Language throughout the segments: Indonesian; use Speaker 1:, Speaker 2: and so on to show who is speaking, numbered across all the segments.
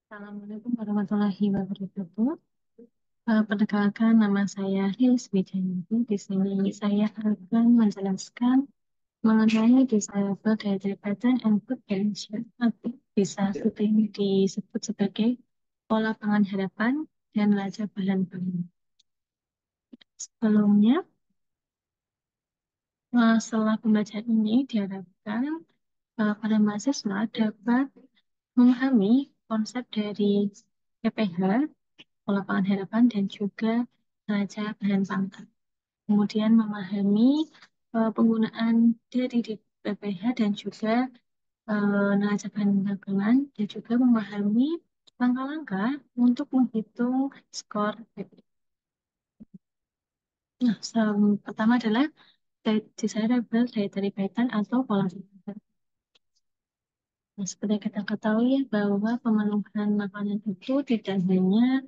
Speaker 1: Assalamualaikum warahmatullahi wabarakatuh. Perkenalkan, nama saya Rilis Wijayanti. Di sini saya akan menjelaskan mengenai Disable Dietary Pattern and Food Relation, atau bisa sering disebut sebagai pola pangan harapan dan neraca bahan pangan. Sebelumnya, setelah pembacaan ini diharapkan para mahasiswa dapat memahami konsep dari PPH, pola pangan harapan, dan juga neraca bahan pangan. Kemudian memahami penggunaan dari di PPH dan juga neraca bahan pangan, dan juga memahami langkah-langkah untuk menghitung skor PPH. Nah, pertama adalah desirable dietary pattern atau pola makan. Nah, seperti kita ketahui bahwa pemenuhan makanan itu tidak hanya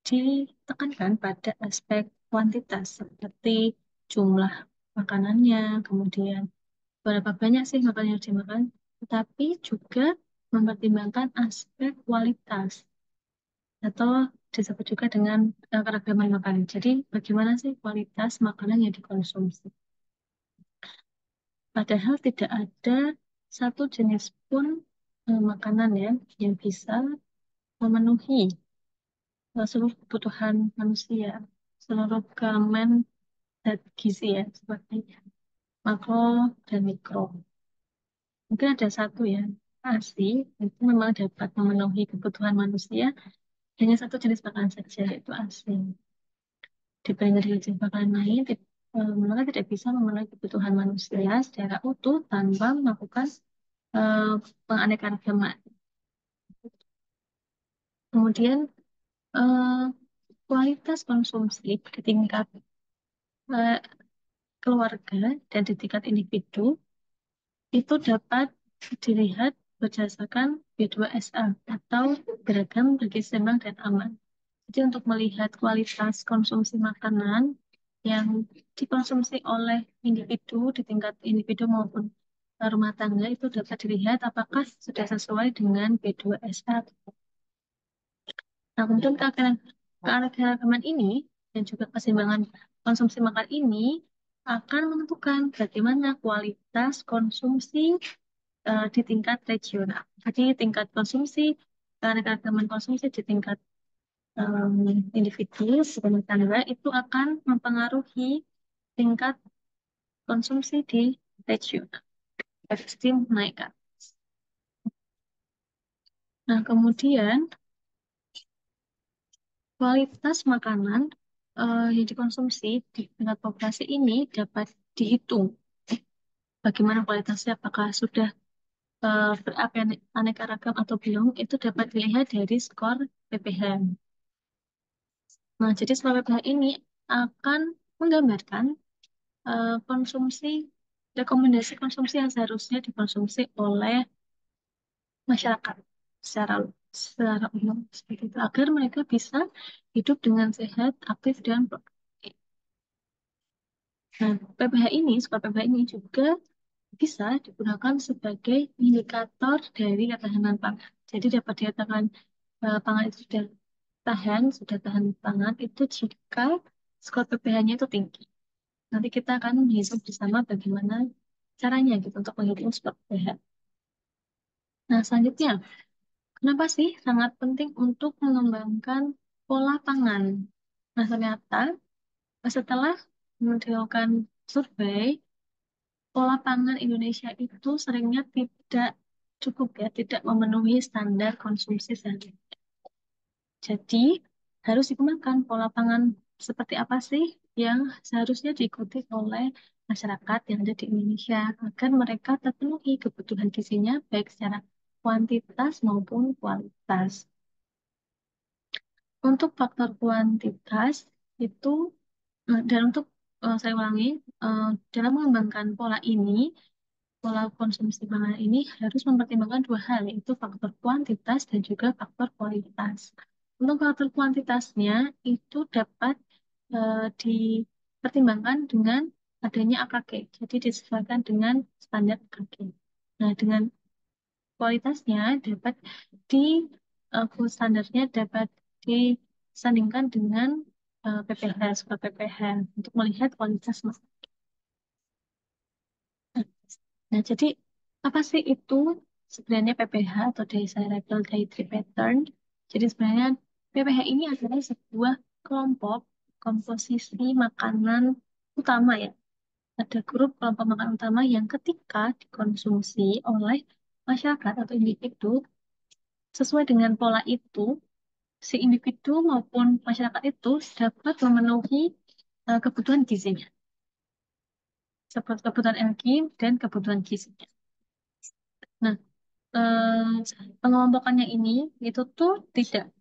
Speaker 1: ditekankan pada aspek kuantitas seperti jumlah makanannya, kemudian berapa banyak sih makanan yang dimakan, tetapi juga mempertimbangkan aspek kualitas atau disebut juga dengan keragaman makanan. Jadi bagaimana sih kualitas makanan yang dikonsumsi? Padahal tidak ada satu jenis pun makanan ya yang bisa memenuhi seluruh kebutuhan manusia, seluruh elemen zat gizi ya, seperti makro dan mikro. Mungkin ada satu ya, ASI, itu memang dapat memenuhi kebutuhan manusia, hanya satu jenis makanan saja, yaitu ASI. Dibandingkan dengan jenis makanan lain, mereka tidak bisa memenuhi kebutuhan manusia secara utuh tanpa melakukan eh, penganekaragaman. Kemudian, eh, kualitas konsumsi di tingkat eh, keluarga dan di tingkat individu itu dapat dilihat berdasarkan B2SA atau beragam bagi seimbang dan aman. Jadi untuk melihat kualitas konsumsi makanan yang dikonsumsi oleh individu di tingkat individu maupun rumah tangga itu dapat dilihat apakah sudah sesuai dengan B2SA. Nah, kemudian keanekaragaman ini dan juga keseimbangan konsumsi makan ini akan menentukan bagaimana kualitas konsumsi di tingkat regional. Jadi tingkat konsumsi, keanekaragaman konsumsi di tingkat um, individu rumah tangga itu akan mempengaruhi tingkat konsumsi di regional. Pasti menaikkan. Nah, kemudian kualitas makanan yang dikonsumsi di tingkat populasi ini dapat dihitung. Bagaimana kualitasnya, apakah sudah beraneka ragam atau belum, itu dapat dilihat dari skor PPH. Nah, jadi skor PPH ini akan menggambarkan konsumsi, rekomendasi konsumsi yang seharusnya dikonsumsi oleh masyarakat secara secara umum seperti itu, agar mereka bisa hidup dengan sehat, aktif dan produktif. Nah, PPH ini, skor PPH ini juga bisa digunakan sebagai indikator dari ketahanan pangan. Jadi dapat dikatakan pangan itu sudah tahan pangan itu jika skor PPH-nya itu tinggi. Nanti kita akan menghitung bersama bagaimana caranya gitu untuk menghitung skor PPH. Nah, selanjutnya, kenapa sih sangat penting untuk mengembangkan pola pangan? Nah, ternyata setelah dilakukan survei, pola pangan Indonesia itu seringnya tidak cukup ya, tidak memenuhi standar konsumsi sehari. Jadi harus dikembangkan pola pangan seperti apa sih yang seharusnya diikuti oleh masyarakat yang ada di Indonesia agar mereka terpenuhi kebutuhan gizinya baik secara kuantitas maupun kualitas. Untuk faktor kuantitas itu dan untuk saya ulangi, dalam mengembangkan pola ini, pola konsumsi pangan ini harus mempertimbangkan dua hal, yaitu faktor kuantitas dan juga faktor kualitas. Untuk faktor kuantitasnya itu dapat dipertimbangkan dengan adanya AKG, jadi disesuaikan dengan standar AKG. Nah, dengan kualitasnya dapat gold standarnya dapat disandingkan dengan PPH, skor PPH untuk melihat kualitas makanan. Nah, jadi apa sih itu sebenarnya PPH atau Desirable Dietary Pattern? Jadi sebenarnya PPH ini adalah sebuah kelompok komposisi makanan utama ya. Ada grup kelompok makanan utama yang ketika dikonsumsi oleh masyarakat atau individu sesuai dengan pola itu, si individu maupun masyarakat itu dapat memenuhi kebutuhan gizinya, seperti kebutuhan energi dan kebutuhan gizinya. Nah, pengelompokannya ini itu tuh tidak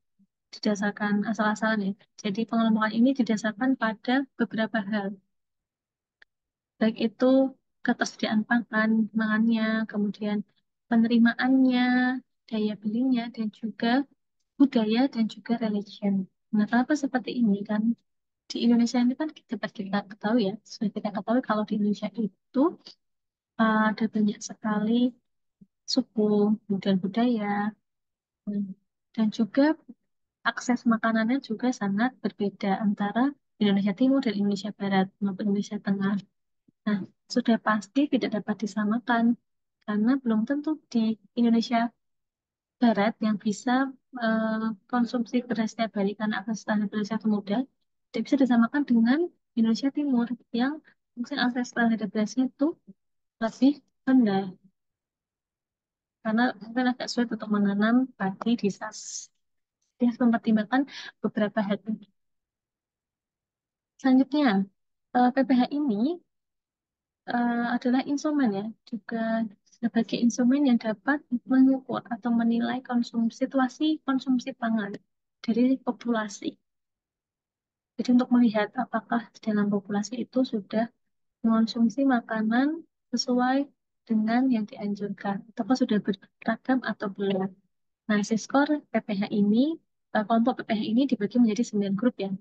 Speaker 1: didasarkan asal-asalan ya. Jadi pengelompokan ini didasarkan pada beberapa hal, baik itu ketersediaan pangannya, kemudian penerimaannya, daya belinya, dan juga budaya dan juga religion. Nah, kenapa seperti ini kan? Di Indonesia ini kan dapat kita ketahui ya, sudah kita ketahui kalau di Indonesia itu ada banyak sekali suku, kemudian budaya, hmm, dan juga akses makanannya juga sangat berbeda antara Indonesia Timur dan Indonesia Barat maupun Indonesia Tengah. Nah, sudah pasti tidak dapat disamakan karena belum tentu di Indonesia Barat yang bisa eh, konsumsi beras setiap hari karena akses standar berasnya itu mudah, tidak bisa disamakan dengan Indonesia Timur yang mungkin akses standar berasnya itu lebih rendah karena mungkin agak sulit untuk menanam padi di SAS. Dia harus mempertimbangkan beberapa hal. Selanjutnya, PPH ini adalah instrumen ya, juga sebagai instrumen yang dapat mengukur atau menilai situasi konsumsi pangan dari populasi. Jadi untuk melihat apakah dalam populasi itu sudah mengonsumsi makanan sesuai dengan yang dianjurkan, ataukah sudah beragam atau belum. Nah, si skor PPH ini, kelompok PPH ini dibagi menjadi 9 grup ya.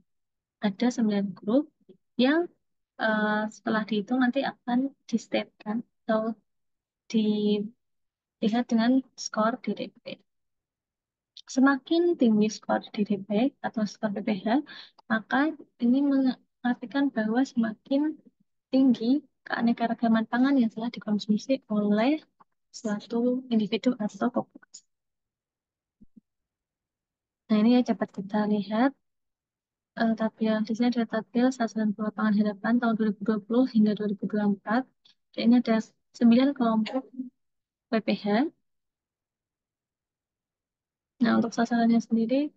Speaker 1: Ada 9 grup yang setelah dihitung nanti akan di-statekan atau dilihat dengan skor DDP. Semakin tinggi skor DDP atau skor PPH, maka ini mengartikan bahwa semakin tinggi keanekaragaman pangan yang telah dikonsumsi oleh suatu individu atau populasi. Nah, ini ya dapat kita lihat tabel di sini ada tabel sasaran pola pangan harapan tahun 2020 hingga 2024. Dan ini ada 9 kelompok PPH. Nah, untuk sasarannya sendiri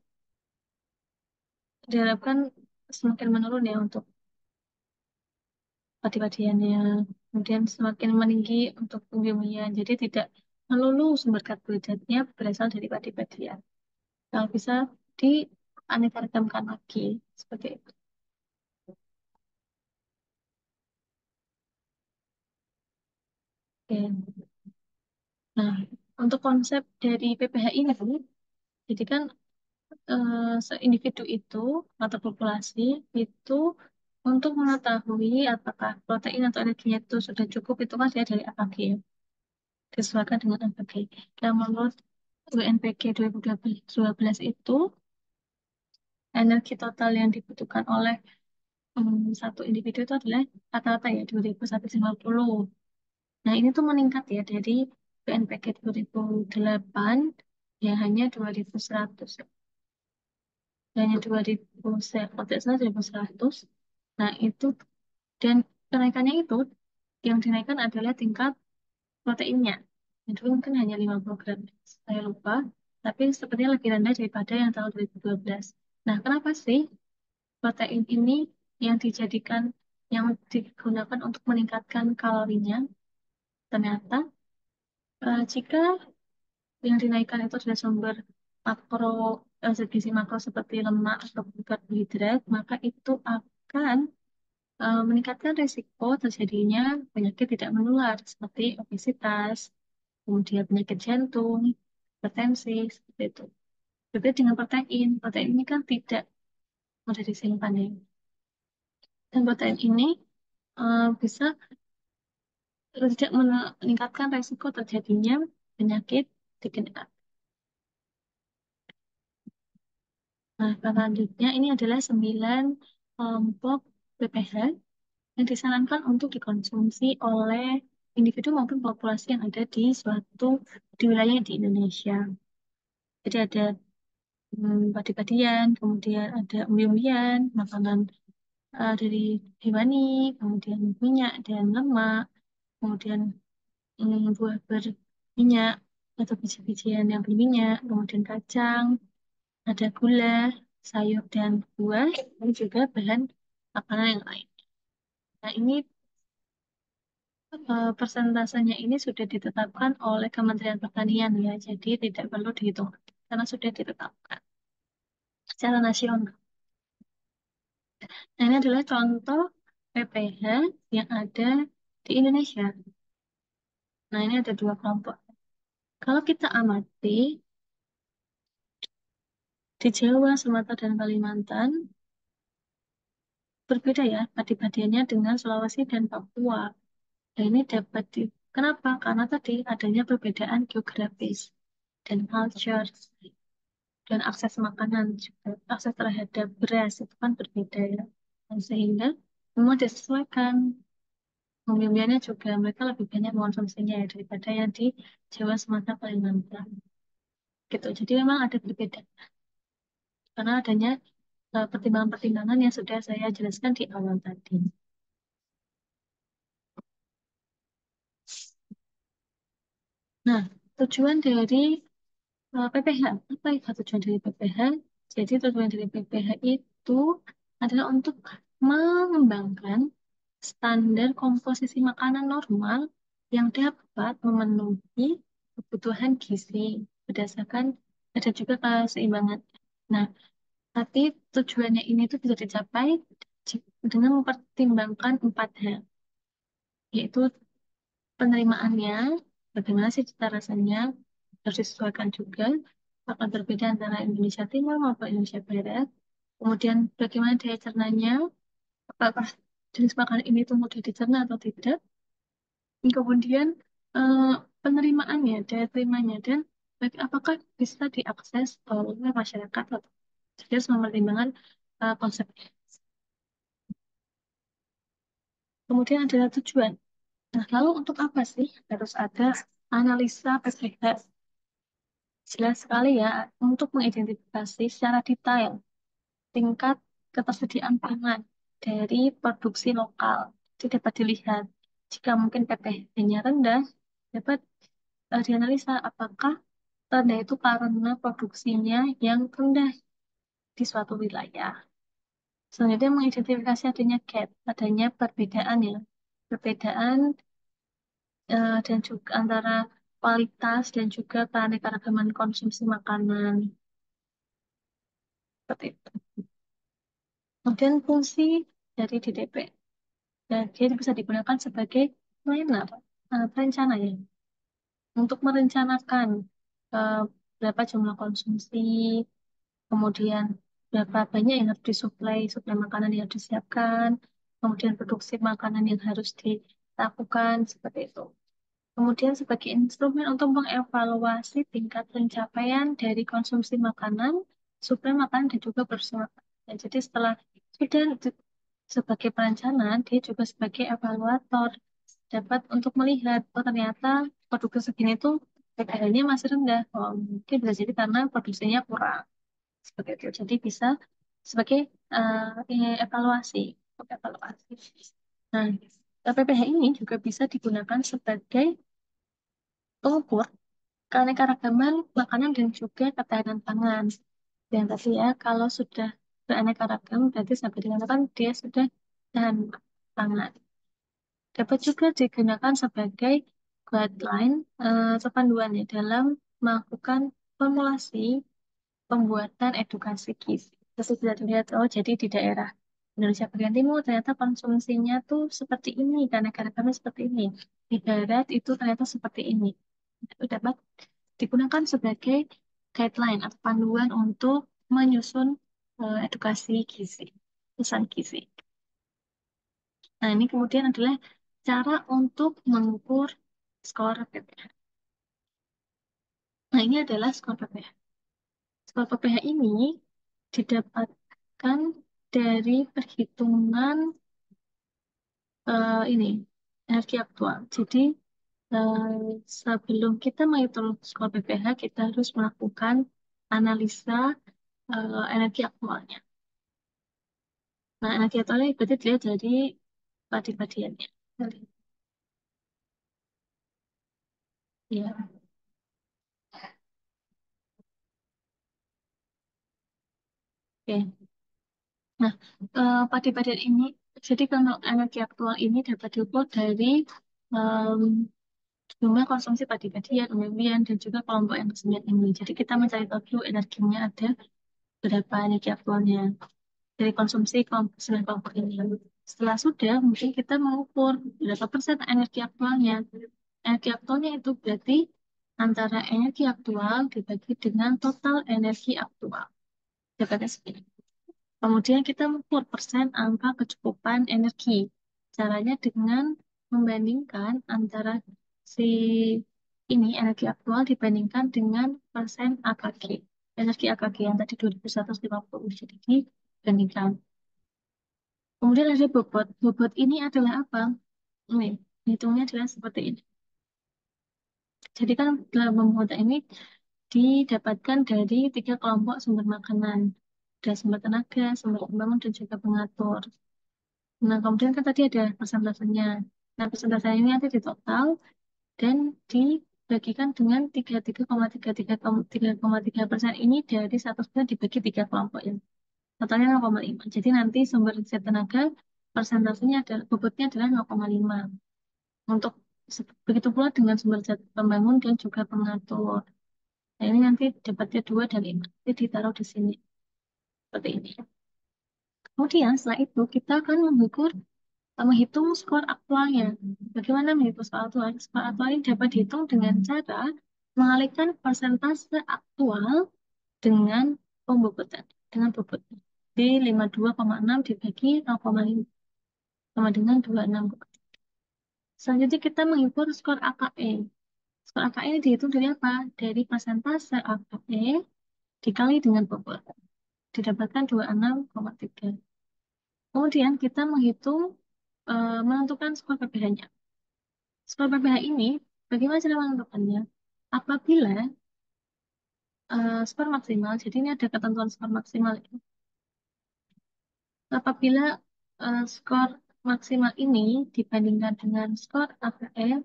Speaker 1: diharapkan semakin menurun ya untuk padi-padiannya. Kemudian semakin meninggi untuk umbi-umbian. Jadi tidak melulu sumber karbohidratnya berasal dari padi-padian. Kalau bisa dianeka-regamkan lagi seperti itu. Oke. Nah, untuk konsep dari PPH ini, jadi kan seindividu itu atau populasi itu untuk mengetahui apakah protein atau energinya itu sudah cukup itu kan dia dari AKG ya, disesuaikan dengan AKG. Dan menurut UNPG 2012 itu energi total yang dibutuhkan oleh satu individu itu adalah rata-rata ya 2150. Nah, ini tuh meningkat ya dari BNPG 2008 ya hanya 2100. Ya, hanya 2000, kalau tidak salah 2100. Nah, itu dan kenaikannya itu yang dinaikkan adalah tingkat proteinnya. Itu mungkin hanya 50 gram. Saya lupa, tapi sepertinya lebih rendah daripada yang tahun 2012. Nah, kenapa sih protein ini yang dijadikan yang digunakan untuk meningkatkan kalorinya? Ternyata jika yang dinaikkan itu adalah sumber makro zat gizi makro seperti lemak atau karbohidrat, maka itu akan meningkatkan risiko terjadinya penyakit tidak menular seperti obesitas, kemudian penyakit jantung, hipertensi, seperti itu. Berbeda dengan protein, protein ini kan tidak mudah disimpan ya. Dan protein ini bisa tidak meningkatkan risiko terjadinya penyakit degeneratif. Nah, selanjutnya ini adalah 9 kelompok PPH yang disarankan untuk dikonsumsi oleh individu maupun populasi yang ada di suatu di wilayah di Indonesia. Jadi ada padi-padian, kemudian ada umbi-umbian, makanan dari hewani, kemudian minyak dan lemak, kemudian buah berminyak atau biji-bijian yang berminyak, kemudian kacang, ada gula, sayur dan buah, dan juga bahan makanan yang lain. Nah, ini persentasenya ini sudah ditetapkan oleh Kementerian Pertanian ya, jadi tidak perlu dihitung karena sudah ditetapkan secara nasional. Nah, ini adalah contoh PPH yang ada di Indonesia. Nah, ini ada dua kelompok. Kalau kita amati di Jawa, Sumatera, dan Kalimantan, berbeda ya padi-padiannya dengan Sulawesi dan Papua. Nah, ini dapat kenapa? Karena tadi adanya perbedaan geografis dan culture dan akses makanan juga, akses terhadap beras itu kan berbeda ya. Dan sehingga memang disesuaikan. Umumnya juga mereka lebih banyak mengonsumsinya ya daripada yang di Jawa, Sumatera, Kalimantan. Gitu. Jadi memang ada perbedaan karena adanya pertimbangan-pertimbangan yang sudah saya jelaskan di awal tadi. Nah, tujuan dari PPH, apa itu tujuan dari PPH? Jadi tujuan dari PPH itu adalah untuk mengembangkan standar komposisi makanan normal yang dapat memenuhi kebutuhan gizi berdasarkan ada juga keseimbangan. Nah, tapi tujuannya ini tuh bisa dicapai dengan mempertimbangkan 4 hal, yaitu penerimaannya, bagaimana sih cita rasanya, harus disesuaikan juga, akan berbeda antara Indonesia Timur maupun Indonesia Barat. Kemudian bagaimana daya cernanya, apakah jenis makanan ini tuh mudah dicerna atau tidak. Kemudian eh, penerimaannya, daya terimanya, dan apakah bisa diakses oleh masyarakat atau jadi harus mempertimbangkan konsep. Kemudian adalah tujuan. Nah, lalu untuk apa sih harus ada analisa PPH? Jelas sekali ya, untuk mengidentifikasi secara detail tingkat ketersediaan pangan dari produksi lokal. Itu dapat dilihat. Jika mungkin PPH-nya rendah, dapat dianalisa apakah rendah itu karena produksinya yang rendah di suatu wilayah. Selanjutnya mengidentifikasi adanya gap, adanya perbedaan ya. Perbedaan dan juga antara kualitas dan juga keanekaragaman konsumsi makanan. Seperti itu. Kemudian fungsi dari DDP. Dan dia bisa digunakan sebagai planner, perencana ya, untuk merencanakan eh, berapa jumlah konsumsi, kemudian berapa banyak yang harus disuplai, suplai makanan yang harus disiapkan, kemudian produksi makanan yang harus dilakukan, seperti itu. Kemudian sebagai instrumen untuk mengevaluasi tingkat pencapaian dari konsumsi makanan, suplai makanan dan juga produksi makanan. Dan jadi setelah sudah sebagai perencana, dia juga sebagai evaluator dapat untuk melihat, oh ternyata produksi segini tuh PKH-nya masih rendah. Oh, mungkin bisa jadi karena produksinya kurang. Seperti itu. Jadi bisa sebagai evaluasi, untuk evaluasi. Nah, PPH ini juga bisa digunakan sebagai pengukur keanekaragaman makanan dan juga ketahanan pangan. Dan tadi ya, kalau sudah beraneka ragam, berarti sampai dikatakan dia sudah tahan pangan. Dapat juga digunakan sebagai guideline atau panduan ya dalam melakukan formulasi pembuatan edukasi gizi. Terus bisa dilihat, oh jadi di daerah Indonesia bagian timur ternyata konsumsinya tuh seperti ini, karena kami seperti ini. Di barat itu ternyata seperti ini. Itu dapat digunakan sebagai guideline atau panduan untuk menyusun edukasi gizi, pesan gizi. Nah, ini kemudian adalah cara untuk mengukur skor PPH. Nah, ini adalah skor PPH. Skor PPH ini didapatkan dari perhitungan ini energi aktual. Jadi sebelum kita menghitung skor PPH, kita harus melakukan analisa energi aktualnya. Nah, energi aktualnya berarti dilihat dari padi-padiannya. Ya, oke. Nah, padi-padian ini, jadi kalau energi aktual ini dapat diukur dari em, jumlah konsumsi padi-padian, umbi-umbian, dan juga kelompok yang kesembilan ini. Jadi kita mencari tahu dulu energinya ada berapa energi aktualnya dari konsumsi kelompok sembilan kelompok ini. Setelah sudah, mungkin kita mengukur berapa persen energi aktualnya. Energi aktualnya itu berarti antara energi aktual dibagi dengan total energi aktual. Dapatnya segini. Kemudian kita mengukur persen angka kecukupan energi. Caranya dengan membandingkan antara si ini energi aktual dibandingkan dengan persen AKG. Energi AKG yang tadi 2150. Jadi dibandingkan. Kemudian ada bobot. Bobot ini adalah apa? Ini, hitungnya adalah seperti ini. Jadi kan dalam pembuatan ini didapatkan dari tiga kelompok sumber makanan. Ada sumber tenaga, sumber pembangun, dan juga pengatur. Nah, kemudian kan tadi ada persentasenya. Nah, persentase ini nanti di total dan dibagikan dengan 33,3% ini dari 100% dibagi tiga kelompok ya. Totalnya 0,5. Jadi nanti sumber zat tenaga persentasenya adalah bobotnya adalah 0,5. Untuk begitu pula dengan sumber zat pembangun dan juga pengatur. Nah, ini nanti dapatnya 2 dan 5. Jadi ditaruh di sini seperti ini. Kemudian setelah itu kita akan menghitung skor aktualnya. Bagaimana menghitung skor aktual? Skor aktual ini dapat dihitung dengan cara mengalihkan persentase aktual dengan pembobotan, dengan bobot. Di 52,6 dibagi 0,5 sama dengan 26. Selanjutnya kita menghibur skor AKE. Skor AKE ini dihitung dari apa? Dari persentase AKE dikali dengan bobot. Didapatkan 26,3. Kemudian kita menentukan skor PPH-nya. Skor PPH ini, bagaimana cara menentukannya? Apabila skor maksimal, jadi ini ada ketentuan skor maksimal. Apabila skor maksimal ini dibandingkan dengan skor APE,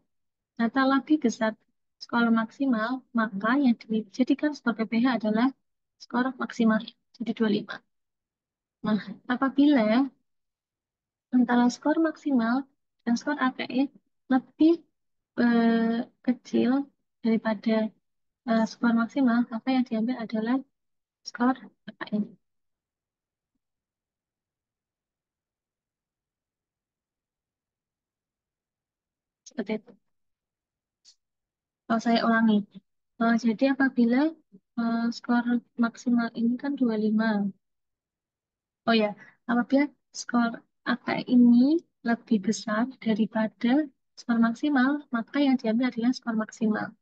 Speaker 1: data lebih besar skor maksimal, maka yang dijadikan skor PPH adalah skor maksimal, jadi 25. Nah, apabila antara skor maksimal dan skor APE lebih kecil daripada skor maksimal, maka yang diambil adalah skor KKN. Seperti itu. Kalau saya ulangi. Jadi apabila skor maksimal ini kan 25. Oh ya, apabila skor AK ini lebih besar daripada skor maksimal, maka yang diambil adalah skor maksimal.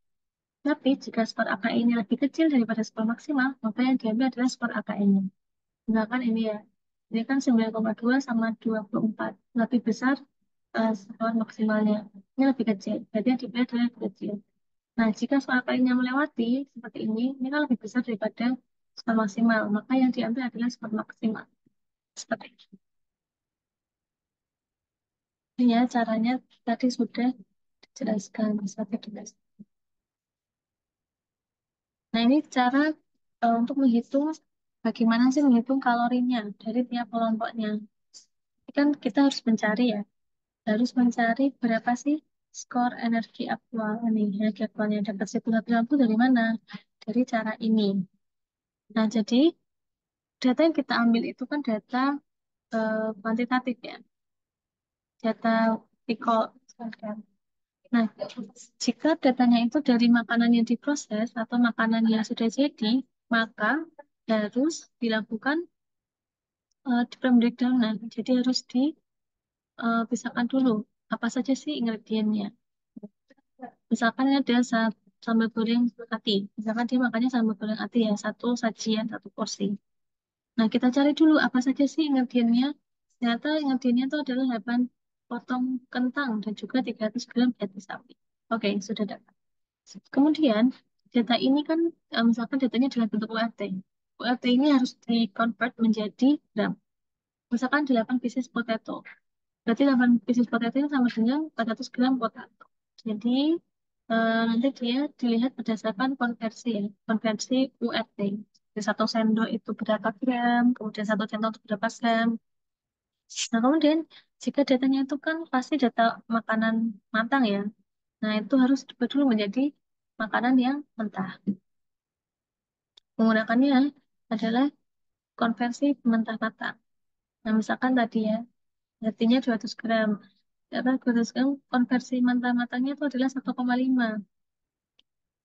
Speaker 1: Tapi jika skor AK ini lebih kecil daripada skor maksimal, maka yang diambil adalah skor AK-nya. Misalkan ini ya, ini kan 9,2 sama 24. Lebih besar skor maksimalnya. Ini lebih kecil. Berarti yang dipilih adalah lebih kecil. Nah, jika skor kalinya melewati seperti ini kan lebih besar daripada skor maksimal. Maka yang diambil adalah skor maksimal. Seperti itu. Ya, caranya tadi sudah dijelaskan. Seperti itu. Nah, ini cara untuk menghitung bagaimana sih menghitung kalorinya dari tiap kelompoknya. Ini kan kita harus mencari ya. Harus mencari berapa sih skor energi aktual ini. Energi aktualnya dapat sirkulasi dari mana? Dari cara ini. Nah, jadi data yang kita ambil itu kan data kuantitatif ya. Data Pikol. Nah, jika datanya itu dari makanan yang diproses atau makanan yang sudah jadi, maka harus dilakukan di breakdown. Jadi harus dipisahkan dulu apa saja sih ingredientnya. Misalkan ini ada sambal goreng ati. Misalkan dia makannya sambal goreng ati ya, satu sajian, satu porsi. Nah, kita cari dulu apa saja sih ingredientnya. Ternyata ingredientnya itu adalah 8 potong kentang dan juga 300 gram daging sapi. Oke, sudah dapat. Kemudian, data ini kan, misalkan datanya dalam bentuk URT. URT ini harus di-convert menjadi gram. Misalkan 8 pieces potato. Berarti 8 pieces potato itu sama dengan 400 gram potato. Jadi, nanti dia dilihat berdasarkan konversi ya, konversi URT. Di satu sendok itu berapa gram, kemudian satu sendok itu berapa gram. Nah, kemudian jika datanya itu kan pasti data makanan matang ya. Nah, itu harus dibuat dulu menjadi makanan yang mentah. Menggunakannya adalah konversi mentah matang. Nah, misalkan tadi ya, artinya 200 gram. Apa 200 gram konversi mentah matangnya itu adalah 1,5.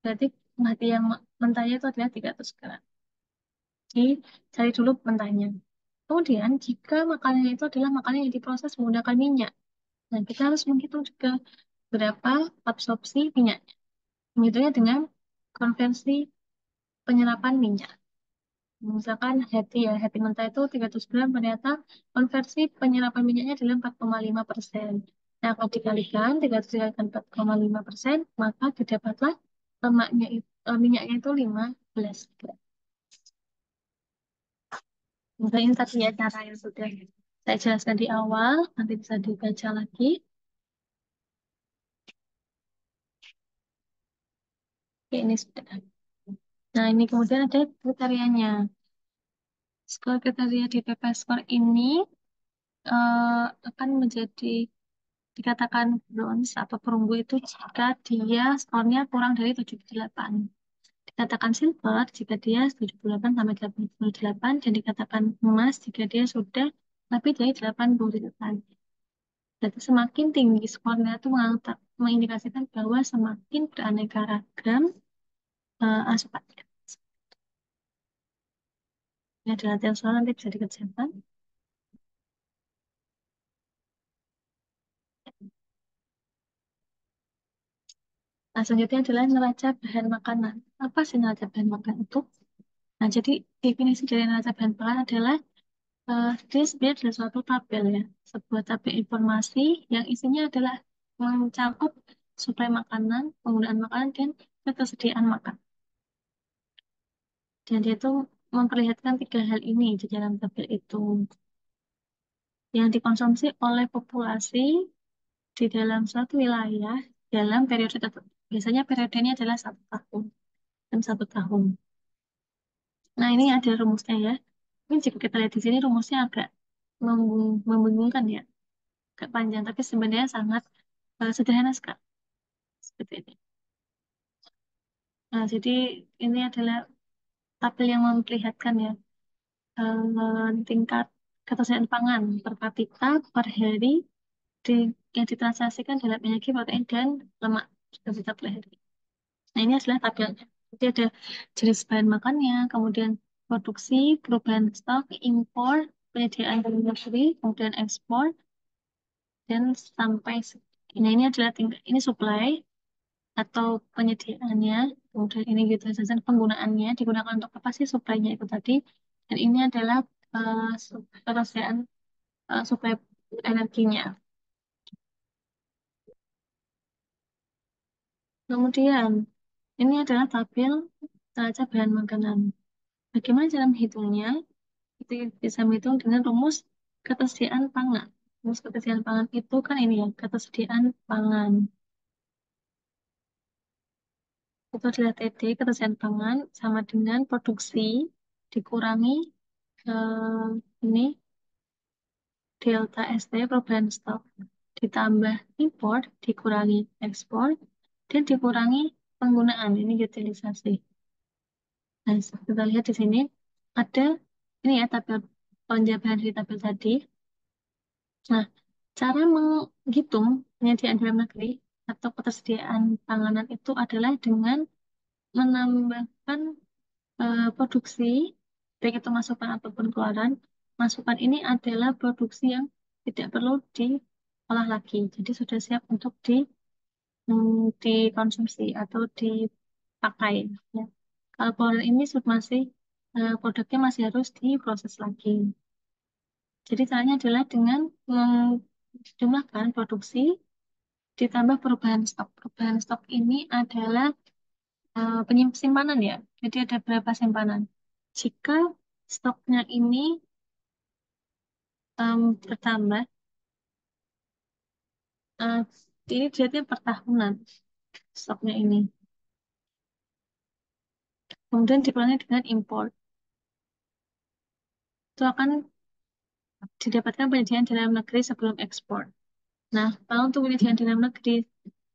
Speaker 1: Berarti mati yang mentahnya itu adalah 300 gram. Jadi, cari dulu mentahnya. Kemudian, jika makanannya itu adalah makanan yang diproses menggunakan minyak, nah kita harus menghitung juga berapa absorpsi minyaknya. Menghitungnya dengan konversi penyerapan minyak. Misalkan hati mentah itu 300 gram, ternyata konversi penyerapan minyaknya adalah 4,5%. Nah, kalau dikalikan 300 dikalikan 4,5%, maka didapatlah minyaknya itu 15 gram. Mungkin ini tadi ya cara yang sudah saya jelaskan di awal, nanti bisa dibaca lagi. Oke, ini sudah. Nah, ini kemudian ada kriterianya. Skor kriteria di PP Score ini akan menjadi dikatakan bronze atau perunggu itu jika dia skornya kurang dari 78. Dikatakan silver jika dia 78 sampai 88 dan dikatakan emas jika dia sudah lebih dari 88. Jadi semakin tinggi skornya itu mengindikasikan bahwa semakin beraneka ragam asupannya. Ini adalah latihan soal nanti bisa dikerjakan. Nah, selanjutnya adalah neraca bahan makanan. Apa sih neraca bahan makanan itu? Nah, jadi definisi dari neraca bahan makanan adalah dia sebenarnya adalah suatu tabel ya, sebuah tabel informasi yang isinya adalah mencakup suplai makanan, penggunaan makanan, dan ketersediaan makan. Dan dia itu memperlihatkan tiga hal ini di dalam tabel itu yang dikonsumsi oleh populasi di dalam suatu wilayah dalam periode tertentu. Biasanya periodenya adalah 1 tahun dan 1 tahun. Nah, ini ada rumusnya ya. Ini jika kita lihat di sini rumusnya agak membingungkan ya, agak panjang, tapi sebenarnya sangat sederhana sekali. Seperti ini. Nah, jadi ini adalah tabel yang memperlihatkan ya tingkat ketersediaan pangan per kapita per hari di, yang ditransaksikan dalam energi, protein, dan lemak per kapita per hari. Nah, ini adalah tabelnya. Jadi ada jenis bahan makannya, kemudian produksi, perubahan stok, impor, penyediaan dalam negeri, kemudian ekspor, dan sampai nah ini adalah tingkat ini supply atau penyediaannya, kemudian ini utilization penggunaannya digunakan untuk apa sih supply-nya itu tadi, dan ini adalah ketersediaan supply energinya. Kemudian ini adalah tabel neraca bahan makanan. Bagaimana cara menghitungnya? Itu bisa menghitung dengan rumus ketersediaan pangan. Rumus ketersediaan pangan itu kan ini ya, ketersediaan pangan. Itu adalah TD, ketersediaan pangan, sama dengan produksi dikurangi ini delta ST perubahan stok. Ditambah import, dikurangi ekspor, dan dikurangi penggunaan. Ini utilisasi. Nah, kita lihat di sini ada ini ya tabel penjabaran dari tabel tadi. Nah, cara menghitung penyediaan dalam negeri atau ketersediaan panganan itu adalah dengan menambahkan produksi, baik itu masukan ataupun keluaran. Masukan ini adalah produksi yang tidak perlu diolah lagi, jadi sudah siap untuk dikonsumsi atau dipakai. Ya. Kalau keluaran ini masih produknya masih harus diproses lagi. Jadi caranya adalah dengan menjumlahkan produksi ditambah perubahan stok. Perubahan stok ini adalah penyimpanan ya. Jadi ada berapa simpanan. Jika stoknya ini bertambah, eh, ini dilihatnya per tahunan stoknya ini. Kemudian dikurangi dengan impor. Itu akan didapatkan penyediaan dalam negeri sebelum ekspor. Nah, kalau untuk penyediaan dalam negeri,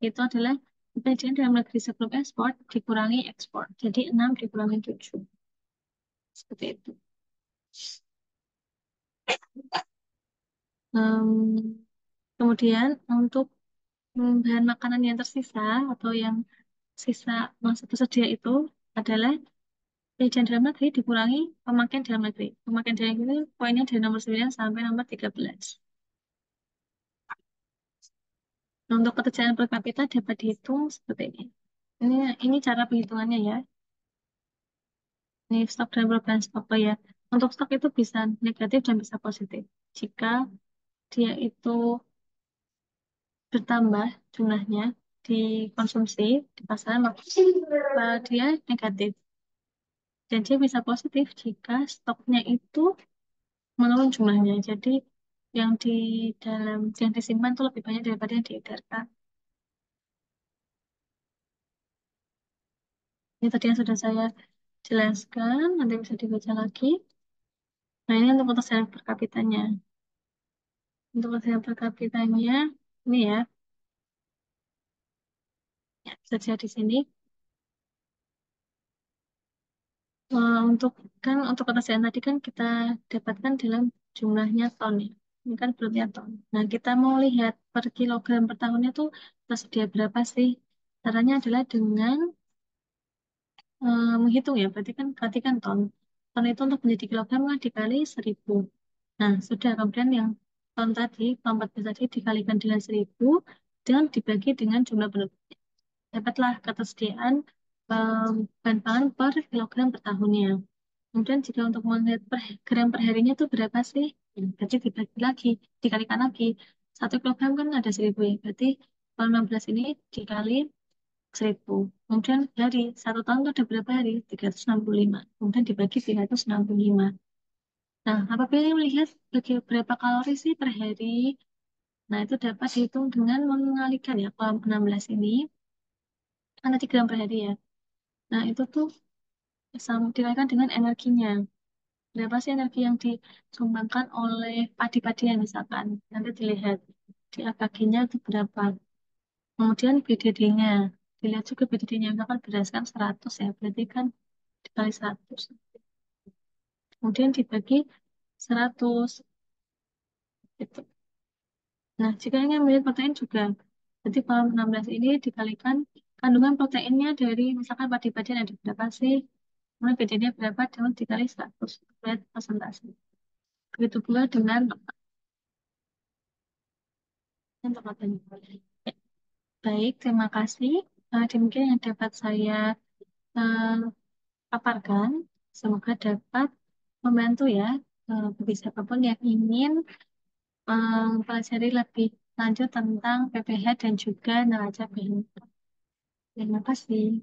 Speaker 1: itu adalah penyediaan dalam negeri sebelum ekspor dikurangi ekspor. Jadi 6 dikurangi 7. Seperti itu. Em, Kemudian untuk bahan makanan yang tersisa atau yang sisa masa tersedia itu adalah penyediaan dalam negeri dikurangi pemakaian dalam negeri. Pemakaian dalam negeri poinnya dari nomor 9 sampai nomor 13. Nah, untuk pekerjaan per kapita dapat dihitung seperti ini. Ini cara penghitungannya ya. Ini stok dan perubahan stok. Oh ya, untuk stok itu bisa negatif dan bisa positif. Jika dia itu bertambah jumlahnya dikonsumsi di pasaran, maka dia negatif. Dan dia bisa positif jika stoknya itu menurun jumlahnya. Jadi yang di dalam yang disimpan itu lebih banyak daripada yang diedarkan. Ini tadi yang sudah saya jelaskan, nanti bisa dibaca lagi. Nah, ini untuk ketersediaan per kapitanya. Untuk ketersediaan per kapitanya, ini ya, ya bisa dilihat di sini. Untuk untuk ketersediaan tadi kan kita dapatkan dalam jumlahnya ton ya. Ini kan berarti ton. Nah, kita mau lihat per kilogram per tahunnya tuh tersedia berapa sih? Caranya adalah dengan menghitung ya. Berarti kan ton. Ton itu untuk menjadi kilogram kan dikali 1000. Nah, sudah kemudian yang ton tadi, kelompok tadi dikalikan dengan 1000 dan dibagi dengan jumlah penduduk. Dapatlah ketersediaan bahan pangan per kilogram per tahunnya. Kemudian jika untuk melihat per gram per harinya itu berapa sih? Ya, berarti dibagi lagi, dikalikan lagi. 1 kilogram kan ada 1000 ya. Berarti kalau 16 ini dikali 1000. Kemudian hari, 1 tahun itu ada berapa hari? 365. Kemudian dibagi 365. Nah, apabila melihat berapa kalori sih per hari, nah itu dapat dihitung dengan mengalikan ya. Kalau 16 ini, kan tadi gram per hari ya. Nah, itu tuh sama dikalikan dengan energinya. Berapa sih energi yang disumbangkan oleh padi-padian misalkan. Nanti dilihat di AKG-nya itu berapa. Kemudian BDD-nya. Dilihat juga BDD-nya. Misalkan berdasarkan 100 ya. Berarti kan dikali 100. Kemudian dibagi 100. Gitu. Nah, jika ingin melihat protein juga. Jadi kalau 16 ini dikalikan kandungan proteinnya dari misalkan padi-padian ada berapa sih. Kemudian BDD-nya berapa. Dan dikali 100. Lihat persentase. Begitu pula dengan tempatnya. Baik, terima kasih. Demikian yang dapat saya eh, paparkan. Semoga dapat membantu ya bagi siapapun yang ingin mempelajari lebih lanjut tentang PPH dan juga neraca BNI. Terima kasih.